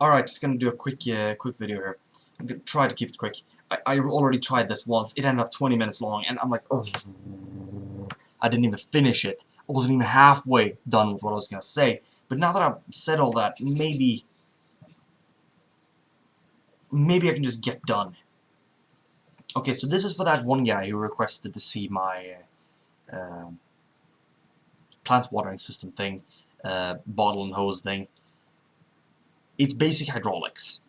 Alright, just gonna do a quick video here. I'm gonna try to keep it quick. I already tried this once. It ended up 20 minutes long, and I'm like, oh, I didn't even finish it. I wasn't even halfway done with what I was gonna say. But now that I've said all that, maybe I can just get done. Okay, so this is for that one guy who requested to see my plant watering system thing, bottle and hose thing. It's basic hydraulics.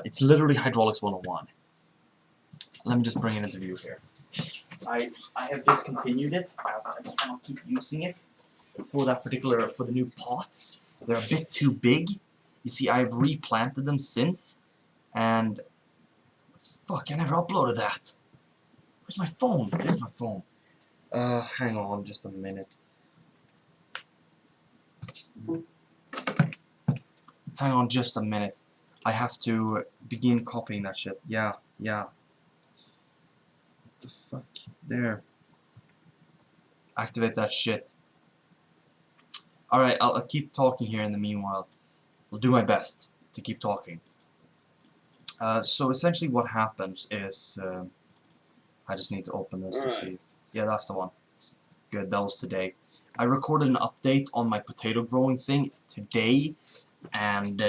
It's literally hydraulics 101. Let me just bring it into view here. I have discontinued it as I cannot keep using it for the new pots. They're a bit too big. You see, I've replanted them since, and fuck, I never uploaded that. Where's my phone? There's my phone. Hang on just a minute. Hang on just a minute. I have to begin copying that shit. Yeah. What the fuck? There. Activate that shit. Alright, I'll keep talking here in the meanwhile. I'll do my best to keep talking. So essentially what happens is... I just need to open this to see if... Yeah, that's the one. Good, that was today. I recorded an update on my potato growing thing today, and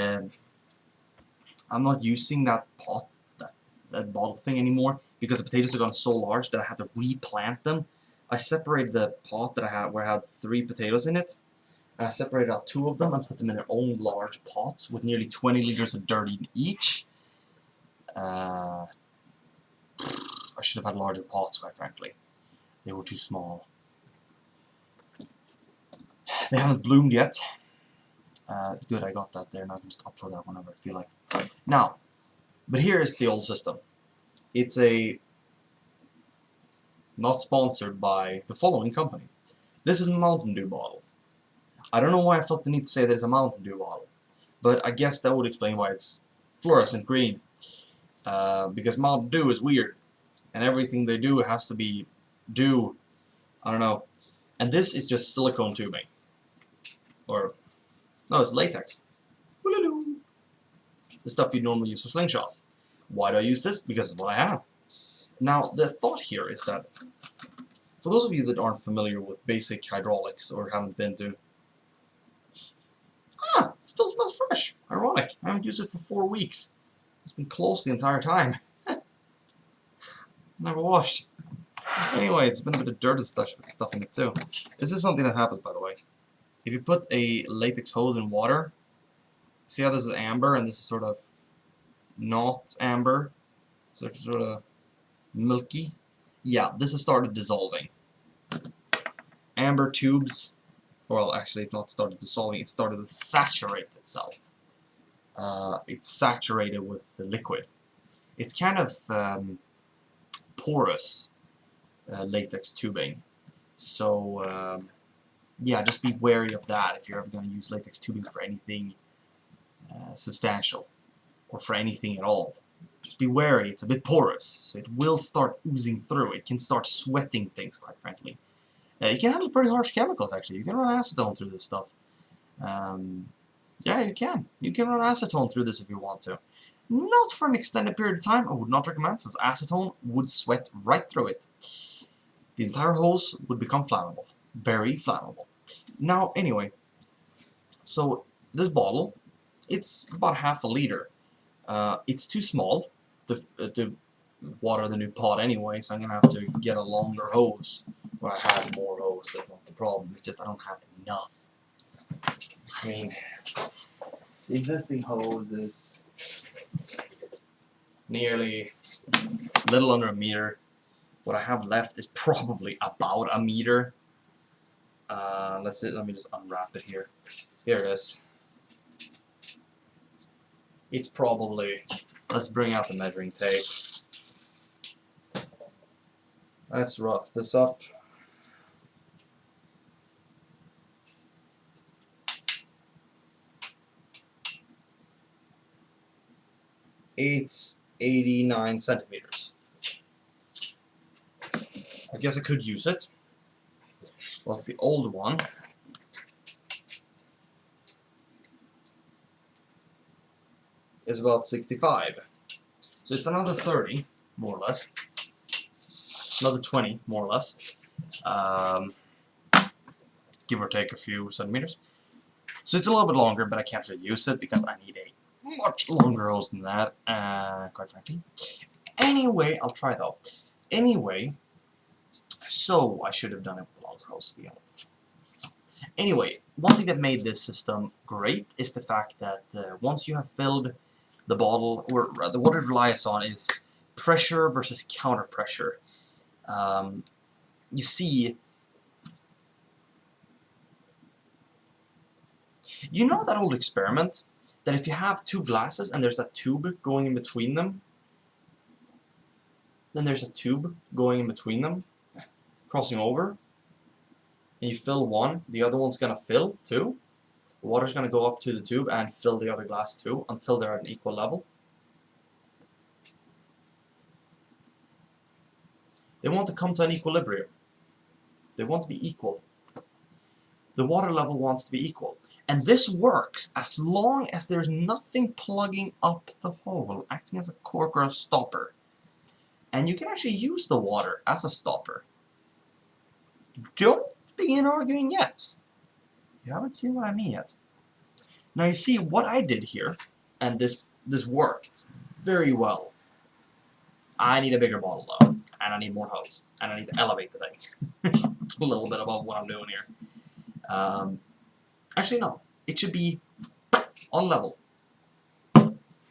I'm not using that pot, that bottle thing anymore, because the potatoes have gotten so large that I had to replant them. I separated the pot that I had, where I had 3 potatoes in it, and I separated out 2 of them and put them in their own large pots with nearly 20 liters of dirt in each. I should have had larger pots, quite frankly. They were too small. They haven't bloomed yet. Good, I got that there, and I can just upload that whenever I feel like. Now, but here is the old system. It's not sponsored by the following company. This is a Mountain Dew bottle. I don't know why I felt the need to say that it's a Mountain Dew bottle, but I guess that would explain why it's fluorescent green. Because Mountain Dew is weird, and everything they do has to be dew. I don't know. And this is just silicone tubing. Or, no, it's latex. The stuff you normally use for slingshots. Why do I use this? Because it's what I have. Now, the thought here is that, for those of you that aren't familiar with basic hydraulics or haven't been to... it still smells fresh. Ironic. I haven't used it for 4 weeks. It's been closed the entire time. Never washed. Anyway, it's been a bit of dirty stuff in it too. This is something that happens, by the way. If you put a latex hose in water, see how this is amber and this is sort of not amber, so it's sort of milky? Yeah, this has started dissolving. Amber tubes, well, actually it's not started dissolving, it started to saturate itself. It's saturated with the liquid. It's kind of porous latex tubing. So, yeah, just be wary of that if you're ever going to use latex tubing for anything substantial, or for anything at all. Just be wary, it's a bit porous, so it will start oozing through. It can start sweating things, quite frankly. You can handle pretty harsh chemicals, actually. You can run acetone through this stuff. Yeah, you can. You can run acetone through this if you want to. Not for an extended period of time, I would not recommend, since acetone would sweat right through it. The entire hose would become flammable. Very flammable. Now, anyway, so this bottle, it's about half a liter. It's too small to water the new pot anyway, so I'm going to have to get a longer hose. Well, I have more hose, that's not the problem. It's just I don't have enough. I mean, the existing hose is nearly a little under a meter. What I have left is probably about a meter. Let me just unwrap it here. Here it is. It's probably, let's bring out the measuring tape. Let's rough this up. It's 89 centimeters. I guess I could use it. Well, it's the old one. is about 65. So it's another 30, more or less. Another 20, more or less. Give or take a few centimeters. So it's a little bit longer, but I can't really use it because I need a much longer hose than that, quite frankly. Anyway, I'll try though. Anyway, so I should have done it with longer hose to be honest. Anyway, one thing that made this system great is the fact that once you have filled the bottle, or the water it relies on is pressure versus counter pressure. You see, you know that old experiment that if you have two glasses and there's a tube going in between them, then there's a tube going in between them, crossing over, and you fill one, the other one's gonna fill too. The water's gonna go up to the tube and fill the other glass too until they're at an equal level. They want to come to an equilibrium. They want to be equal. The water level wants to be equal. And this works as long as there's nothing plugging up the hole, acting as a cork or a stopper. And you can actually use the water as a stopper. Don't begin arguing yet. You haven't seen what I mean yet. Now you see what I did here, and this worked very well. I need a bigger bottle though, and I need more hose, and I need to elevate the thing a little bit above what I'm doing here. Actually no, it should be on level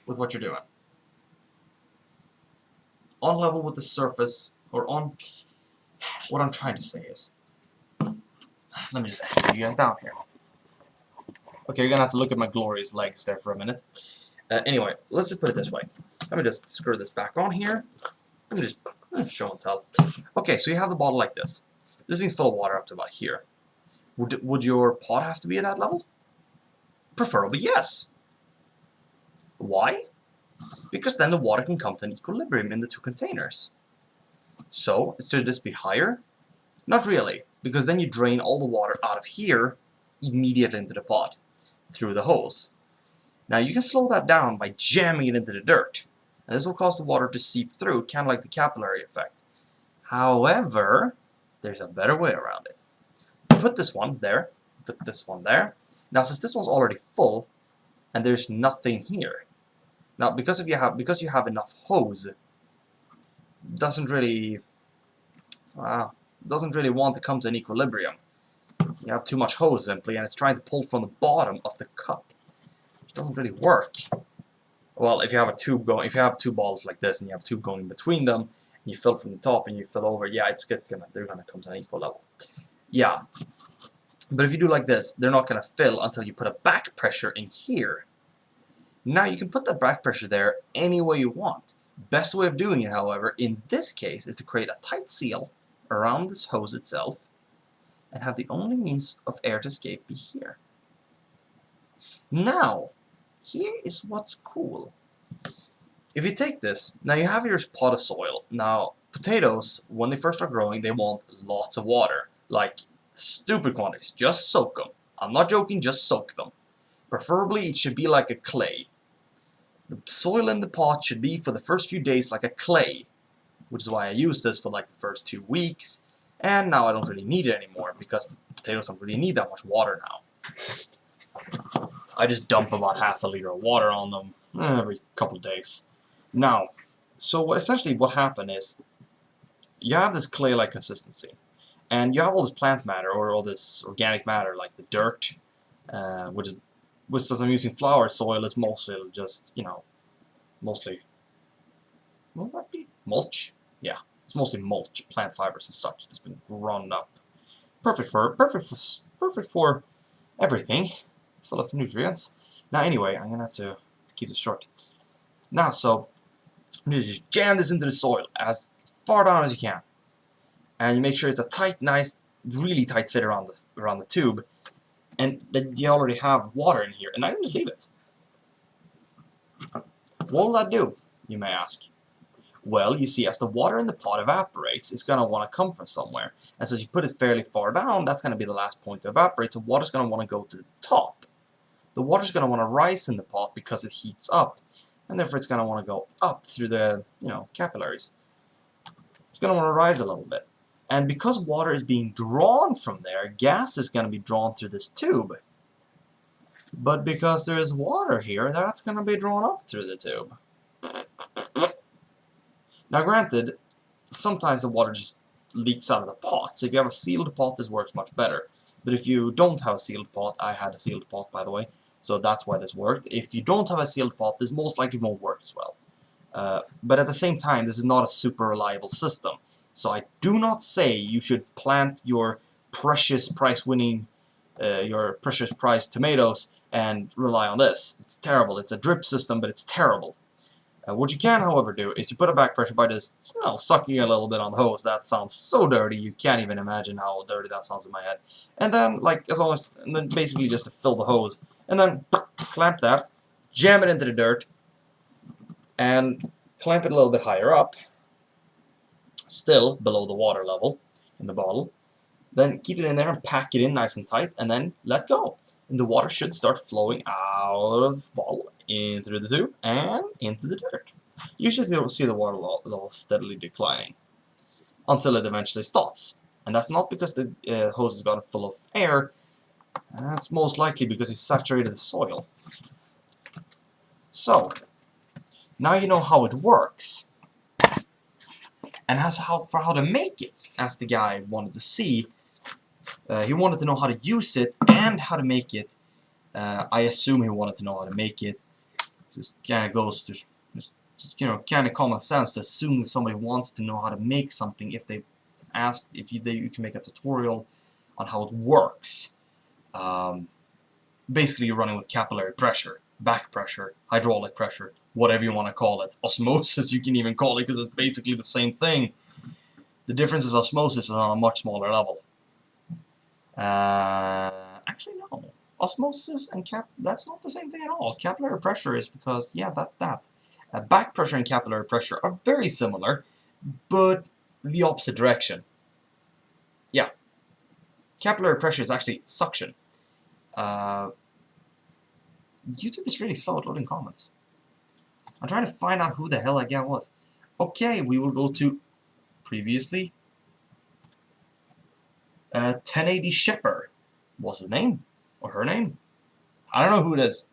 with what you're doing. On level with the surface, or on, what I'm trying to say is, let me just put you guys down here. Okay, you're gonna have to look at my glorious legs there for a minute. Anyway, let's just put it this way. Let me just screw this back on here. Let me just show and tell. Okay, so you have the bottle like this. This thing's full of water up to about here. Would your pot have to be at that level? Preferably yes. Why? Because then the water can come to an equilibrium in the two containers. So, should this be higher? Not really, because then you drain all the water out of here immediately into the pot through the hose. Now you can slow that down by jamming it into the dirt, and this will cause the water to seep through, kind of like the capillary effect. However, there's a better way around it. Put this one there, put this one there. Now since this one's already full, and there's nothing here, now because you have enough hose, doesn't really want to come to an equilibrium. You have too much hose simply, and it's trying to pull from the bottom of the cup. It doesn't really work. Well, if you have a tube going, if you have two bottles like this, and you have a tube going in between them, and you fill from the top and you fill over, yeah, they're gonna come to an equal level. Yeah, but if you do like this, they're not gonna fill until you put a back pressure in here. Now you can put that back pressure there any way you want. Best way of doing it, however, in this case, is to create a tight seal around this hose itself, and have the only means of air to escape be here. Now, here is what's cool. If you take this, now you have your pot of soil. Now, potatoes, when they first start growing, they want lots of water. Like, stupid quantities. Just soak them. I'm not joking, just soak them. Preferably, it should be like a clay. The soil in the pot should be, for the first few days, like a clay. Which is why I used this for like the first 2 weeks. And now I don't really need it anymore, because the potatoes don't really need that much water now. I just dump about half a liter of water on them every couple of days. Now, so essentially what happened is, you have this clay-like consistency, and you have all this plant matter, or all this organic matter, like the dirt, which since I'm using flower soil, is mostly just, you know, mostly, what would that be? Mulch? Yeah, it's mostly mulch, plant fibers and such that's been grown up. Perfect for everything, full of nutrients. Now anyway, I'm gonna have to keep this short. Now, so you just jam this into the soil as far down as you can, and you make sure it's a tight, nice, really tight fit around the tube, and that you already have water in here, and I can just leave it. What will that do, you may ask? Well, you see, as the water in the pot evaporates, it's going to want to come from somewhere. And since you put it fairly far down, that's going to be the last point to evaporate, so water's going to want to go to the top. The water's going to want to rise in the pot because it heats up. and therefore it's going to want to go up through the, you know, capillaries. It's going to want to rise a little bit. And because water is being drawn from there, gas is going to be drawn through this tube. But because there is water here, that's going to be drawn up through the tube. Now granted, sometimes the water just leaks out of the pot. So if you have a sealed pot, this works much better. But if you don't have a sealed pot, I had a sealed pot by the way, so that's why this worked. If you don't have a sealed pot, this most likely won't work as well. But at the same time, this is not a super reliable system. So I do not say you should plant your precious price-winning, your precious price tomatoes and rely on this. It's terrible. It's a drip system, but it's terrible. What you can, however, do is you put a back pressure by just, well, sucking a little bit on the hose. That sounds so dirty, you can't even imagine how dirty that sounds in my head. And then, like, as long as, and then basically just to fill the hose, and then clamp that, jam it into the dirt, and clamp it a little bit higher up, still below the water level in the bottle. Then keep it in there and pack it in nice and tight, and then let go. And the water should start flowing out of the bottle into the tube and into the dirt. Usually you'll see the water level steadily declining until it eventually stops. And that's not because the hose has gotten full of air. That's most likely because it's saturated the soil. So, now you know how it works. And as how to make it, as the guy wanted to see. He wanted to know how to use it and how to make it. I assume he wanted to know how to make it. Just kind of goes to, just, you know, kind of common sense to assume that somebody wants to know how to make something if they ask if you can make a tutorial on how it works. Basically, you're running with capillary pressure, back pressure, hydraulic pressure, whatever you want to call it. Osmosis, you can even call it, because it's basically the same thing. The difference is osmosis is on a much smaller level. Actually no. Osmosis and that's not the same thing at all. Capillary pressure is because, yeah, that's that. Back pressure and capillary pressure are very similar, but the opposite direction. Yeah. Capillary pressure is actually suction. YouTube is really slow at loading comments. I'm trying to find out who the hell that guy was. Okay, we will go to previously. 1080 Shepard was his name, or her name. I don't know who it is.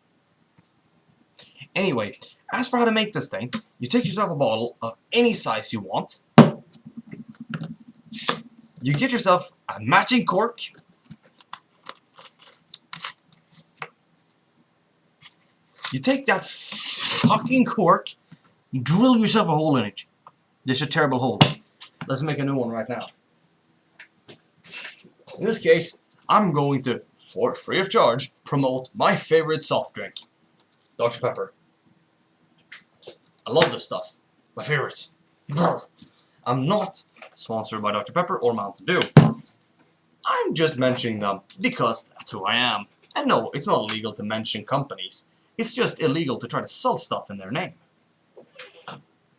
Anyway, as for how to make this thing, you take yourself a bottle of any size you want. You get yourself a matching cork. You take that fucking cork, drill yourself a hole in it. This is a terrible hole. Let's make a new one right now. In this case, I'm going to, for free of charge, promote my favorite soft drink, Dr. Pepper. I love this stuff. My favorite. I'm not sponsored by Dr. Pepper or Mountain Dew. I'm just mentioning them because that's who I am. And no, it's not illegal to mention companies. It's just illegal to try to sell stuff in their name.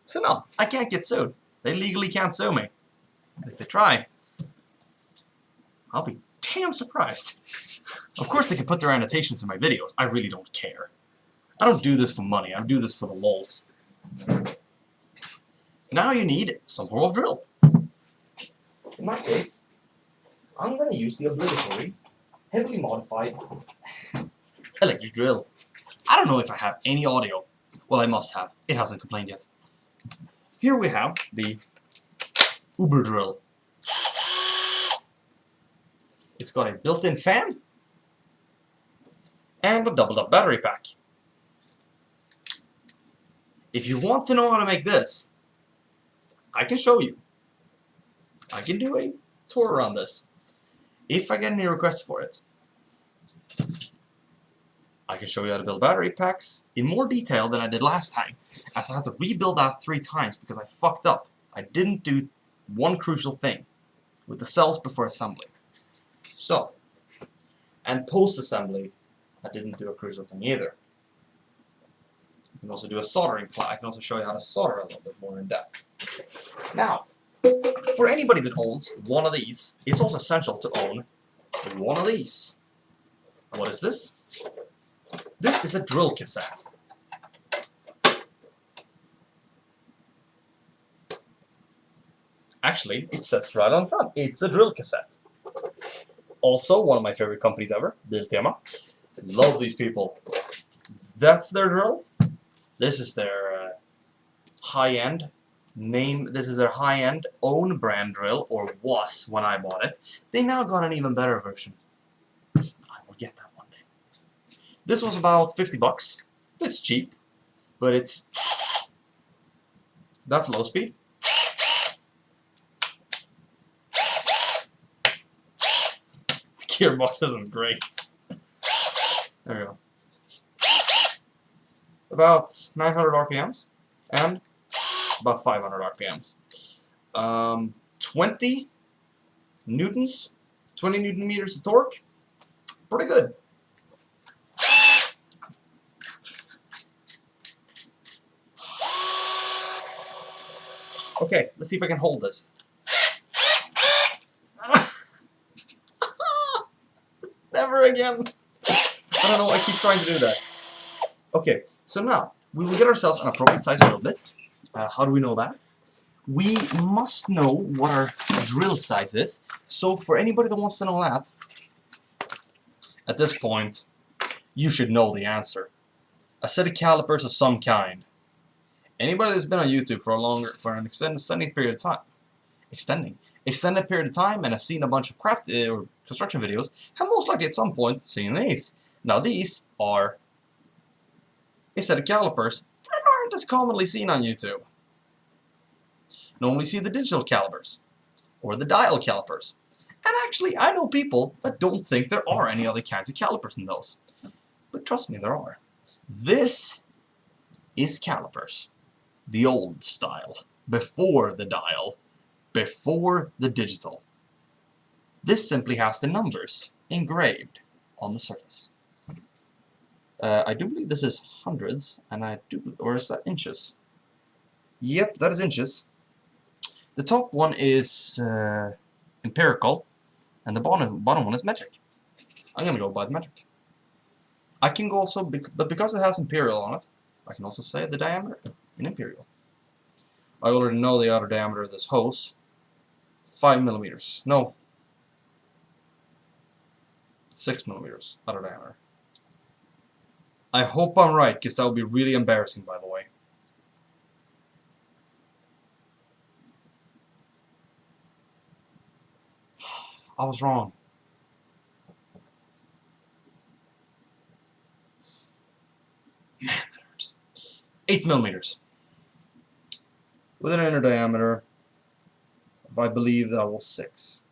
So no, I can't get sued. They legally can't sue me. And if they try, I'll be damn surprised. Of course they can put their annotations in my videos. I really don't care. I don't do this for money. I do this for the lulz. Now you need some form of drill. In my case, I'm going to use the obligatory, heavily modified electric drill. I don't know if I have any audio. Well, I must have. It hasn't complained yet. Here we have the Uber drill. It's got a built-in fan and a doubled-up battery pack. If you want to know how to make this, I can show you. I can do a tour around this. If I get any requests for it. I can show you how to build battery packs in more detail than I did last time, as I had to rebuild that 3 times because I fucked up. I didn't do one crucial thing with the cells before assembly. So, and post-assembly, I didn't do a crucial thing either. You can also do a soldering class. I can also show you how to solder a little bit more in depth. Now, for anybody that owns one of these, it's also essential to own one of these. What is this? This is a drill cassette. Actually, it says right on front, it's a drill cassette. Also, one of my favorite companies ever, Biltema. Love these people. That's their drill. This is their high-end name. This is their high-end own brand drill, or was when I bought it. They now got an even better version. I will get that one day. This was about 50 bucks. It's cheap, but it's... That's low speed. The gearbox isn't great. There we go. About 900 RPMs and about 500 RPMs. 20 newtons, 20 newton meters of torque. Pretty good. Okay, let's see if I can hold this. Never again. I don't know, I keep trying to do that. Okay, so now, we will get ourselves an appropriate size drill bit. How do we know that? We must know what our drill size is. So for anybody that wants to know that, at this point, you should know the answer. A set of calipers of some kind. Anybody that's been on YouTube for an extended period of time, extended period of time, and has seen a bunch of craft or construction videos, have most likely at some point seen these. Now these are a set of calipers that aren't as commonly seen on YouTube. Normally see the digital calipers or the dial calipers. And actually, I know people that don't think there are any other kinds of calipers than those. But trust me, there are. This is calipers. The old style. Before the dial. Before the digital. This simply has the numbers engraved on the surface. I do believe this is hundreds, and or is that inches? Yep, that is inches. The top one is empirical, and the bottom one is metric. I'm gonna go by the metric. I can go also, but because it has imperial on it, I can also say the diameter in imperial. I already know the outer diameter of this hose. 5 millimeters. No. 6 millimeters outer diameter. I hope I'm right, because that would be really embarrassing, by the way. I was wrong. Man, that hurts. 8 millimeters. With an inner diameter of, I believe that was 6.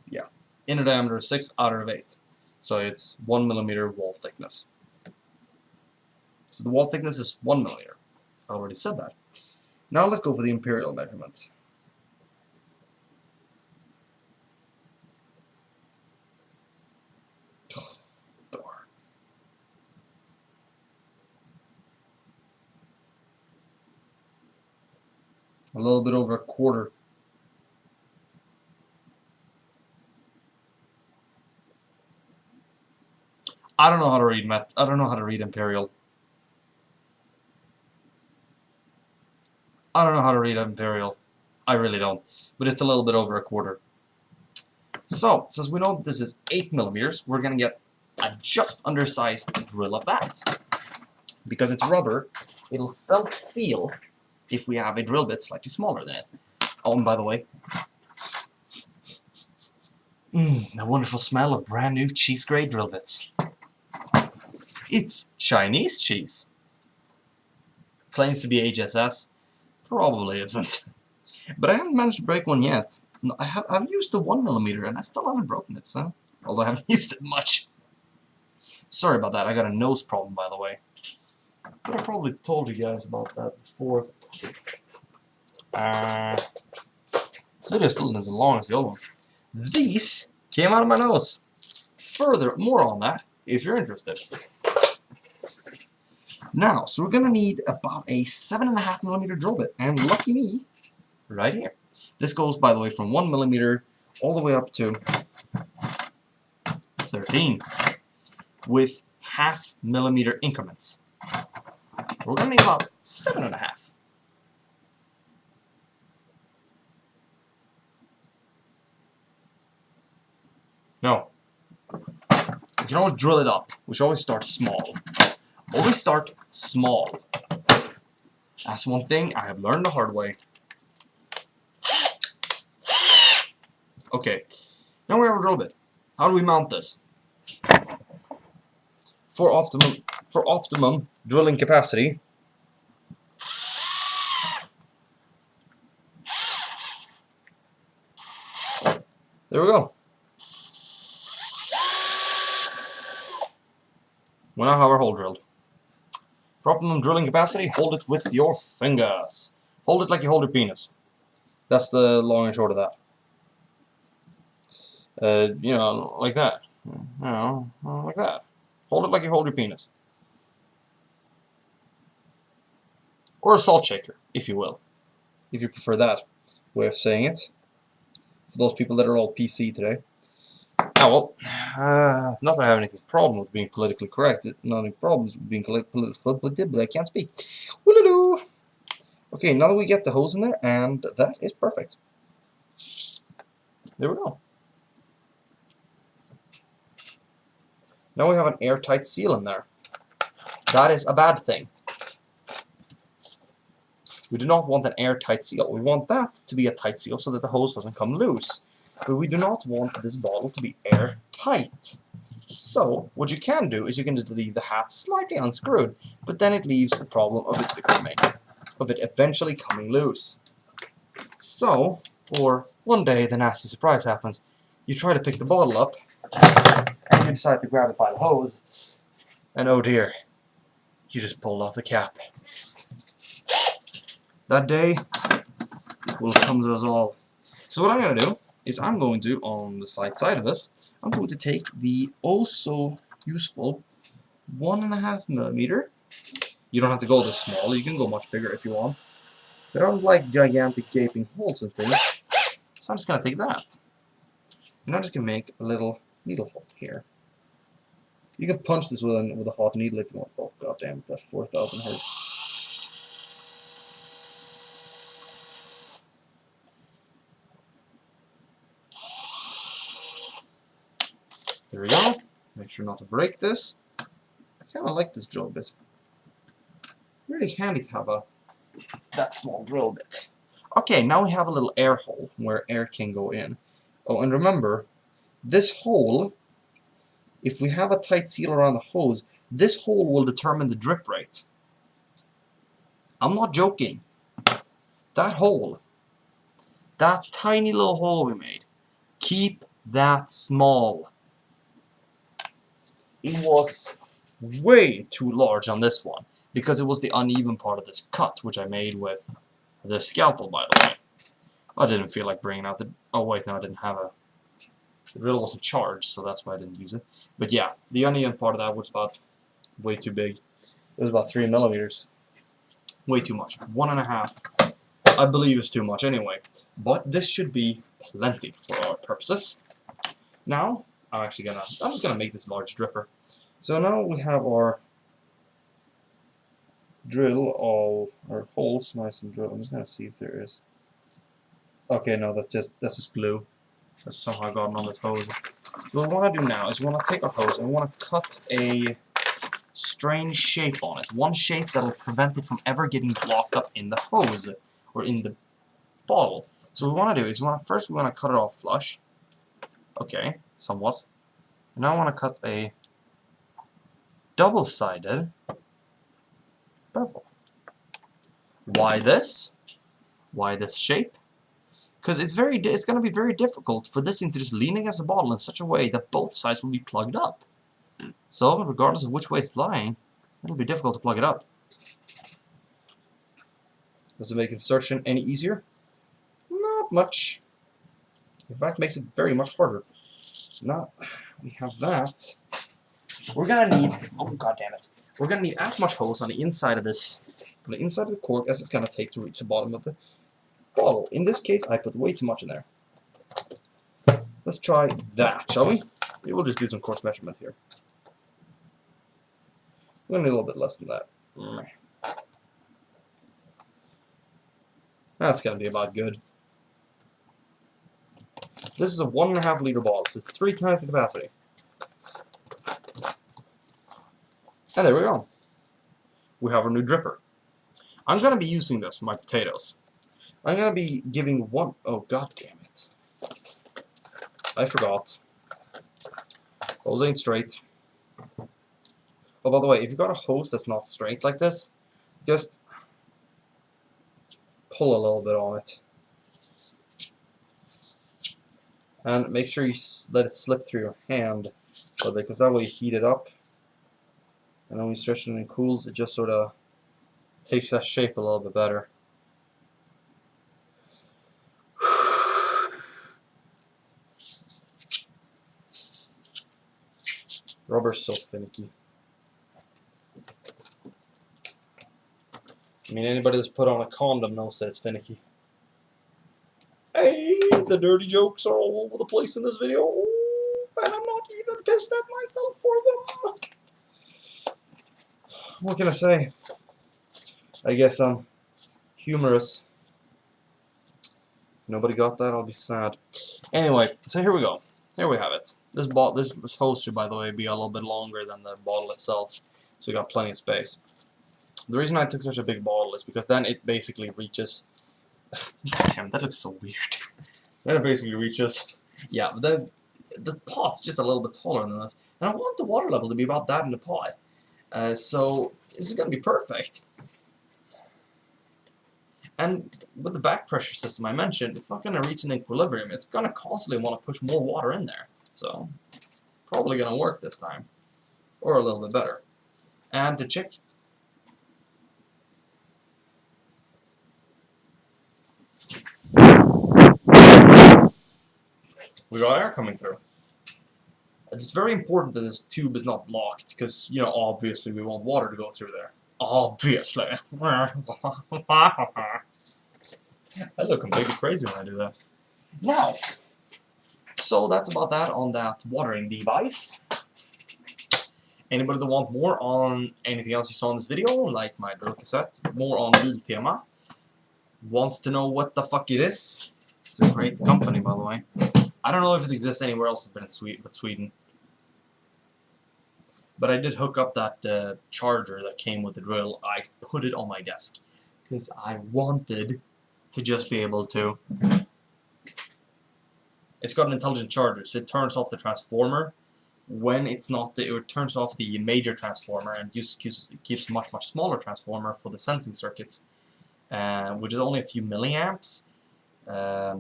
Yeah. Inner diameter of 6, outer of 8. So it's 1 millimeter wall thickness. So the wall thickness is 1 millimeter. I already said that. Now let's go for the imperial measurement. A little bit over a quarter. I don't know how to read I don't know how to read imperial. I don't know how to read imperial. I really don't. But it's a little bit over a quarter. So, since we know this is 8 millimeters, we're going to get a just undersized drill of that. Because it's rubber, it'll self-seal if we have a drill bit slightly smaller than it. Oh, and by the way, the wonderful smell of brand new cheese-grade drill bits. It's Chinese cheese. Claims to be HSS. Probably isn't. But I haven't managed to break one yet. I've used the 1 millimeter and I still haven't broken it, so... Although I haven't used it much. Sorry about that, I got a nose problem, by the way. But I probably told you guys about that before. This video still isn't as long as the old one. These came out of my nose. More on that, if you're interested. Now, so we're going to need about a 7.5 millimeter drill bit. And lucky me, right here. This goes, by the way, from 1 millimeter all the way up to 13 with 0.5 millimeter increments. We're going to need about 7.5. No. We can always drill it up. We should always start small. Always start small. That's one thing I have learned the hard way. Okay. Now we have a drill bit. How do we mount this? For optimum drilling capacity, there we go. We now have our hole drilled. For optimum drilling capacity, hold it with your fingers. Hold it like you hold your penis. That's the long and short of that. You know, like that. You know, like that. Hold it like you hold your penis. Or a salt shaker, if you will. If you prefer that way of saying it. For those people that are all PC today. Oh, well, not that I have any problem with being politically correct. Not any problems with being politically, but I can't speak. Woo-loo-loo. Okay, now that we get the hose in there, and that is perfect. There we go. Now we have an airtight seal in there. That is a bad thing. We do not want an airtight seal. We want that to be a tight seal so that the hose doesn't come loose. But we do not want this bottle to be airtight. So, what you can do is you can just leave the hat slightly unscrewed, but then it leaves the problem of it eventually coming loose. So, or one day the nasty surprise happens. You try to pick the bottle up, and you decide to grab it by the hose, and oh dear, you just pulled off the cap. That day will come to us all. So what I'm going to do is I'm going to, on the slight side of this, I'm going to take the also useful 1.5mm. You don't have to go this small, you can go much bigger if you want. But I don't like gigantic gaping holes and things, so I'm just going to take that. And I'm just going to make a little needle hole here. You can punch this with a hot needle if you want. Oh god damn it, that 4,000 hertz. There we go. Make sure not to break this. I kind of like this drill bit. Really handy to have that small drill bit. Okay, now we have a little air hole where air can go in. Oh, and remember, this hole, if we have a tight seal around the hose, this hole will determine the drip rate. I'm not joking. That hole, that tiny little hole we made, keep that small. It was way too large on this one because it was the uneven part of this cut, which I made with the scalpel, by the way. I didn't feel like bringing out the... Oh wait, no, I didn't have a... The drill wasn't charged, so that's why I didn't use it. But yeah, the uneven part of that was about way too big. It was about 3mm. Way too much. 1.5, I believe, is too much anyway. But this should be plenty for our purposes. Now, I'm just gonna make this large dripper. So now we have our drill, all our holes nice and drilled. I'm just gonna see if there is. Okay, no, that's just glue. That's somehow gotten on this hose. So what we want to do now is we want to take our hose and we want to cut a strange shape on it. One shape that will prevent it from ever getting blocked up in the hose or in the bottle. So what we want to do is we want to cut it off flush. Okay, somewhat. And now I want to cut a double-sided bevel. Why this? Why this shape? Because it's going to be very difficult for this thing to just lean against the bottle in such a way that both sides will be plugged up. So, regardless of which way it's lying, it'll be difficult to plug it up. Does it make insertion any easier? Not much. In fact, it makes it very much harder. Now, we have that. We're gonna need, oh god damn it, we're gonna need as much hose on the inside of this, on the inside of the cork, as it's gonna take to reach the bottom of the bottle. In this case, I put way too much in there. Let's try that, shall we? We'll just do some coarse measurement here. We're gonna need a little bit less than that. That's gonna be about good. This is a 1.5 liter bottle, so it's 3 times the capacity. And there we go. We have our new dripper. I'm going to be using this for my potatoes. I'm going to be giving one... Oh, god damn it. I forgot. Hose ain't straight. Oh, by the way, if you've got a hose that's not straight like this, just pull a little bit on it. And make sure you let it slip through your hand a little bit, because that way you heat it up. And then when you stretch it and it cools, it just sort of takes that shape a little bit better. Rubber's so finicky. I mean, anybody that's put on a condom knows that it's finicky. Hey, the dirty jokes are all over the place in this video, and I'm not even pissed at myself for them. What can I say? I guess I'm humorous. If nobody got that, I'll be sad. Anyway, so here we go. Here we have it. This hose should, by the way, be a little bit longer than the bottle itself, so we got plenty of space. The reason I took such a big bottle is because then it basically reaches... Damn, that looks so weird. Then it basically reaches... Yeah, but then the pot's just a little bit taller than this. And I want the water level to be about that in the pot. So this is going to be perfect. And with the back pressure system I mentioned, it's not going to reach an equilibrium. It's going to constantly want to push more water in there. So, probably going to work this time. Or a little bit better. And to check. We got air coming through. It's very important that this tube is not blocked, because, you know, obviously we want water to go through there. Obviously. I look completely crazy when I do that. Now, so that's about that on that watering device. Anybody that want more on anything else you saw in this video, like my drill cassette, more on Biltema, wants to know what the fuck it is. It's a great company, by the way. I don't know if it exists anywhere else but Sweden. But I did hook up that charger that came with the drill. I put it on my desk because I wanted to just be able to. It's got an intelligent charger, so it turns off the transformer when it's not. It turns off the major transformer and keeps a much smaller transformer for the sensing circuits, which is only a few milliamps. I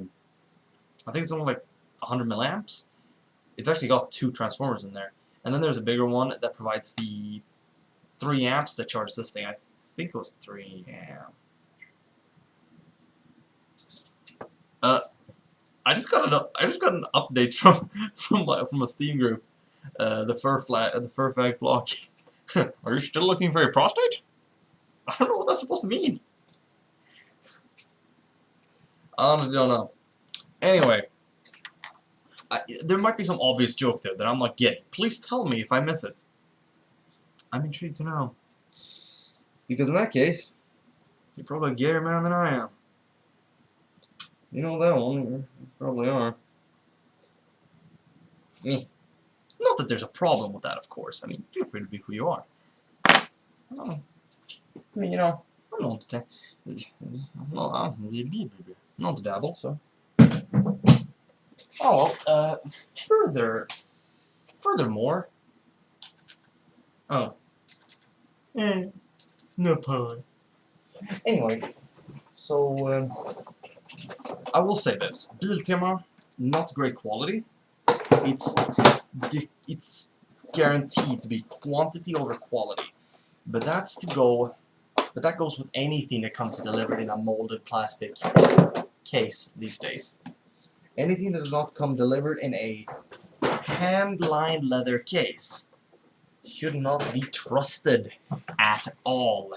think it's only like 100 milliamps. It's actually got 2 transformers in there. And then there's a bigger one that provides the 3 amps that charge this thing. I think it was 3 amps. I just got an update from a Steam group. The fur fag block. Are you still looking for your prostate? I don't know what that's supposed to mean. I honestly don't know. Anyway. There might be some obvious joke there that I'm not getting. Please tell me if I miss it. I'm intrigued to know. Because in that case, you're probably a gayer man than I am. You know that one, you probably are. Not that there's a problem with that, of course. I mean, feel free to be who you are. I mean, you know, I'm not to dabble, so... Oh, well, furthermore... Oh. No pun. Anyway, so, I will say this. Biltema, not great quality. It's guaranteed to be quantity over quality. But that goes with anything that comes delivered in a molded plastic case these days. Anything that does not come delivered in a hand-lined leather case should not be trusted at all.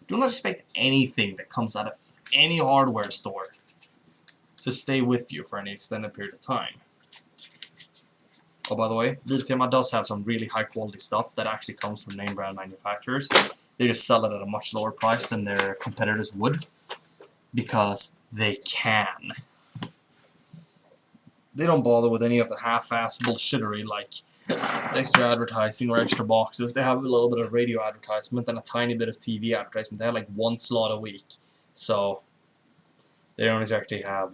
Do not expect anything that comes out of any hardware store to stay with you for any extended period of time. Oh, by the way, Biltema does have some really high-quality stuff that actually comes from name-brand manufacturers. They just sell it at a much lower price than their competitors would, because they can. They don't bother with any of the half-assed bullshittery like extra advertising or extra boxes. They have a little bit of radio advertisement and a tiny bit of TV advertisement. They have like one slot a week, so they don't exactly have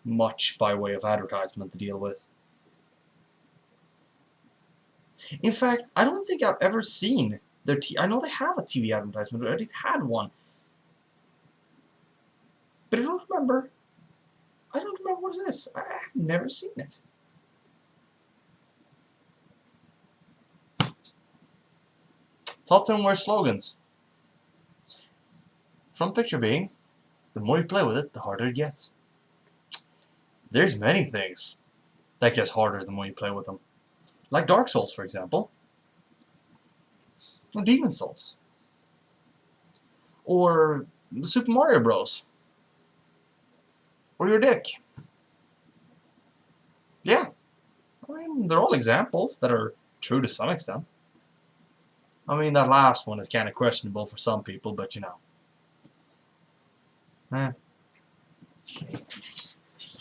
much by way of advertisement to deal with. In fact, I don't think I've ever seen their I know they have a TV advertisement, or at least had one, but I don't remember what it is. I've never seen it. Top 10 worst slogans. Front picture being, the more you play with it, the harder it gets. There's many things that gets harder the more you play with them. Like Dark Souls, for example. Or Demon Souls. Or Super Mario Bros. Or your dick. Yeah. I mean, they're all examples that are true to some extent. I mean, that last one is kind of questionable for some people, but you know.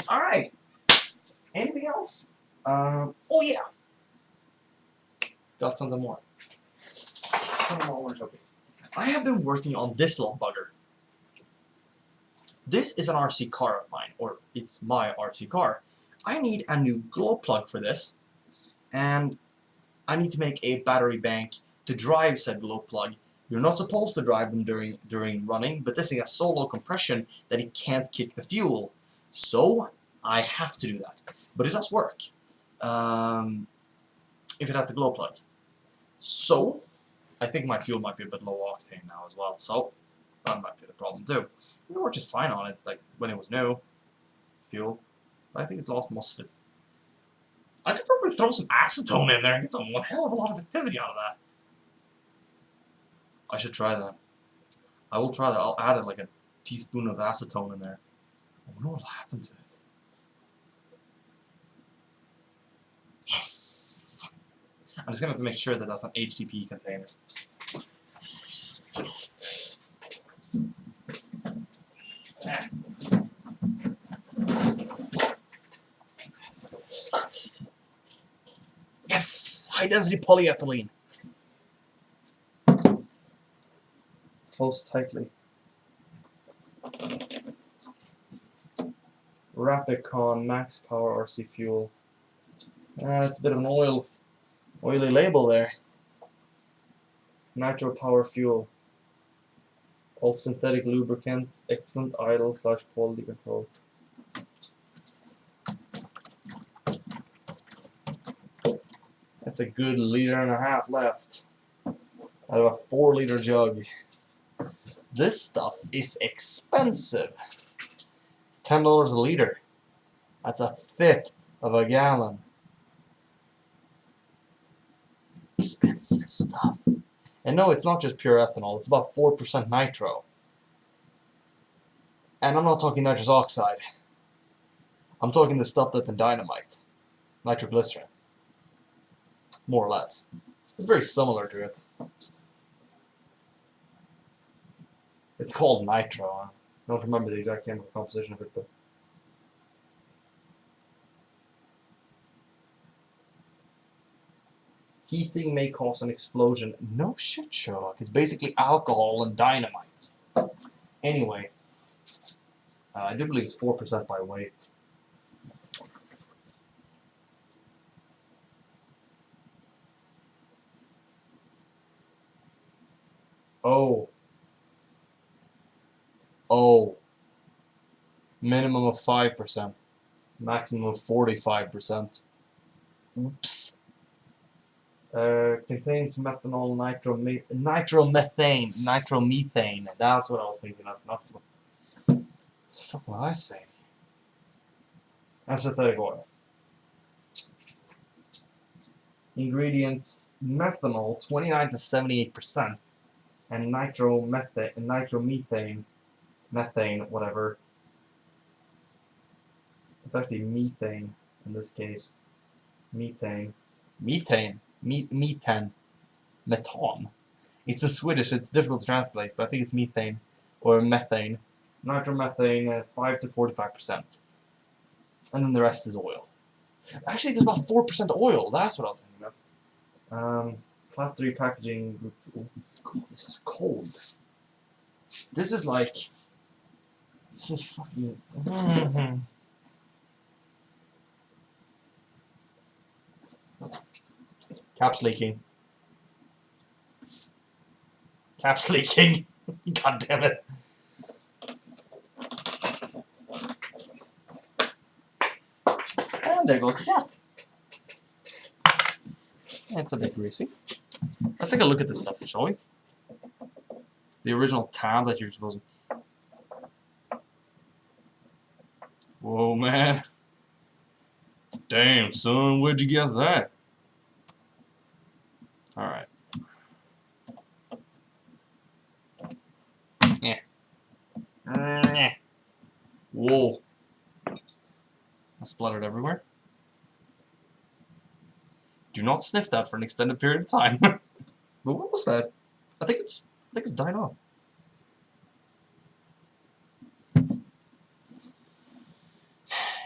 Alright. Anything else? Oh yeah! Got something more. I have been working on this little bugger. This is an RC car of mine, or it's my RC car. I need a new glow plug for this, and I need to make a battery bank to drive said glow plug. You're not supposed to drive them during running, but this thing has so low compression that it can't kick the fuel. So I have to do that. But it does work. If it has the glow plug. So I think my fuel might be a bit low octane now as well. So that might be the problem too. It worked just fine on it, like when it was new. Fuel. But I think it's lost most of its. I could probably throw some acetone in there and get some one hell of a lot of activity out of that. I should try that. I will try that. I'll add like a teaspoon of acetone in there. I wonder what will happen to it. Yes! I'm just gonna have to make sure that that's an HDPE container. Yes! High density polyethylene. Close tightly. Rapicon Max Power RC Fuel. It's a bit of an oily label there. Nitro Power Fuel. All synthetic lubricants, excellent idle / quality control. That's a good 1.5 liters left out of a 4-liter jug. This stuff is expensive. It's $10 a liter. That's 1/5 of a gallon. Expensive stuff. And no, it's not just pure ethanol. It's about 4% nitro. And I'm not talking nitrous oxide. I'm talking the stuff that's in dynamite. Nitroglycerin. More or less. It's very similar to it. It's called nitro. I don't remember the exact chemical composition of it, but heating may cause an explosion. No shit, Sherlock. It's basically alcohol and dynamite. Anyway, I do believe it's 4% by weight. Oh. Minimum of 5%. Maximum of 45%. Oops. Contains methanol, nitromethane. That's what I was thinking of. Not what the fuck was I saying? And synthetic oil. Ingredients: methanol, 29 to 78%, and nitromethane, methane, whatever. It's actually methane in this case. Methane. Methane. Metan. Metan. It's a Swedish, it's difficult to translate, but I think it's methane or methane. Nitromethane, 5 to 45%. And then the rest is oil. Actually, there's about 4% oil. That's what I was thinking of. Class 3 packaging. Ooh, this is cold. This is like... This is fucking... Caps leaking. Caps leaking. God damn it. And there goes the cap. It's a bit greasy. Let's take a look at this stuff, shall we? The original tab that you're supposed to... Whoa, man. Damn, son, where'd you get that? Alright. Yeah. Whoa. That spluttered everywhere. Do not sniff that for an extended period of time. But what was that? I think it's died off.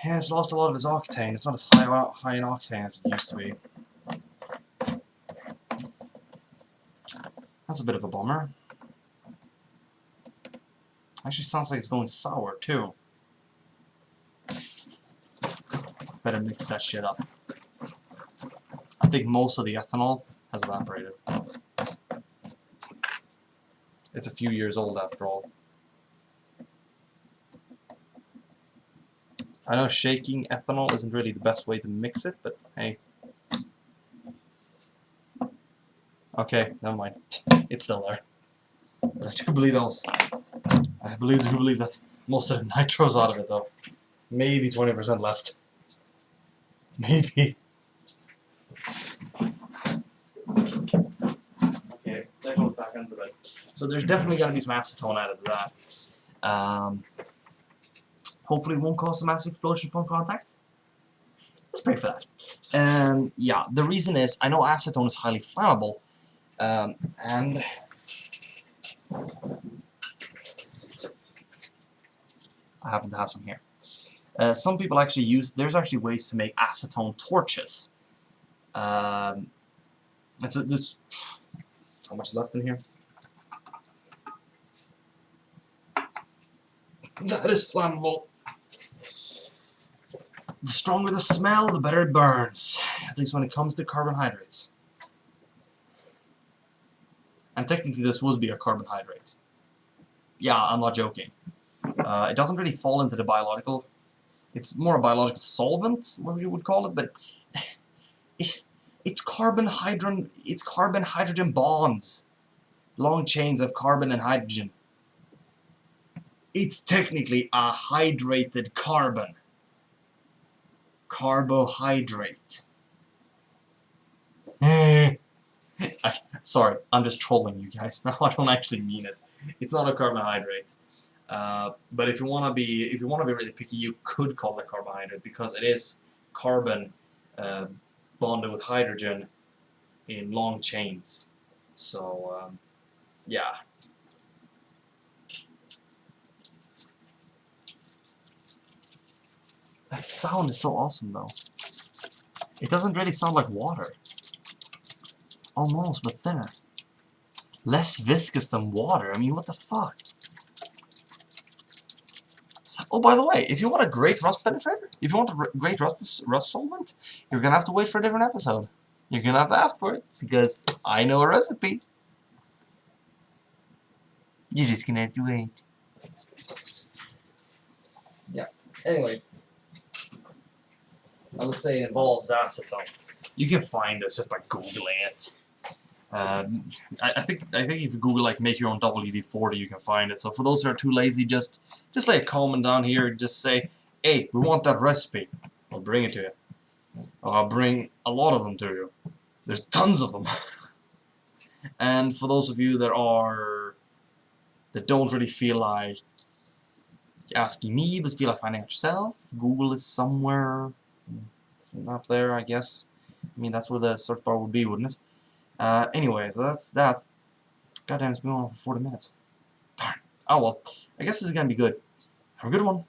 Yeah, it's lost a lot of its octane. It's not as high in octane as it used to be. That's a bit of a bummer. Actually sounds like it's going sour too. Better mix that shit up. I think most of the ethanol has evaporated. It's a few years old after all. I know shaking ethanol isn't really the best way to mix it, but hey. Okay, never mind. It's still there. But I do believe else. I do believe that most of the nitro's out of it though. Maybe 20% left. Maybe. Okay, that goes back under it. So there's definitely gonna be some acetone added to that. Hopefully it won't cause a massive explosion upon contact. Let's pray for that. Yeah, the reason is, I know acetone is highly flammable, and I happen to have some here. Some people actually use, there's actually ways to make acetone torches. And so this, how much is left in here? That is flammable. The stronger the smell, the better it burns. At least when it comes to carbohydrates. And technically this would be a carbohydrate. Yeah, I'm not joking. It doesn't really fall into the biological... It's more a biological solvent, what you would call it, but... It's carbon-hydrogen bonds. Long chains of carbon and hydrogen. It's technically a hydrated carbon. Carbohydrate. Sorry, I'm just trolling you guys. No, I don't actually mean it. It's not a carbohydrate. But if you wanna be really picky, you could call it carbohydrate because it is carbon bonded with hydrogen in long chains. So yeah. That sound is so awesome though. It doesn't really sound like water. Almost, but thinner. Less viscous than water. I mean, what the fuck? Oh, by the way, if you want a great rust penetrator, if you want a great rust solvent, you're gonna have to wait for a different episode. You're gonna have to ask for it, because I know a recipe. You're just gonna have to wait. Yeah, anyway. I would say it involves acetone. You can find this just by Googling it. I think if you Google like make your own WD-40, you can find it. So for those who are too lazy, just lay a comment down here. Just say, hey, we want that recipe. I'll bring it to you. Or I'll bring a lot of them to you. There's tons of them. And for those of you that don't really feel like asking me, but feel like finding out yourself, Google is somewhere up there, I guess. I mean, that's where the search bar would be, wouldn't it? Anyway, so that's that. Goddamn, it's been on for 40 minutes. Darn. Oh well. I guess this is gonna be good. Have a good one.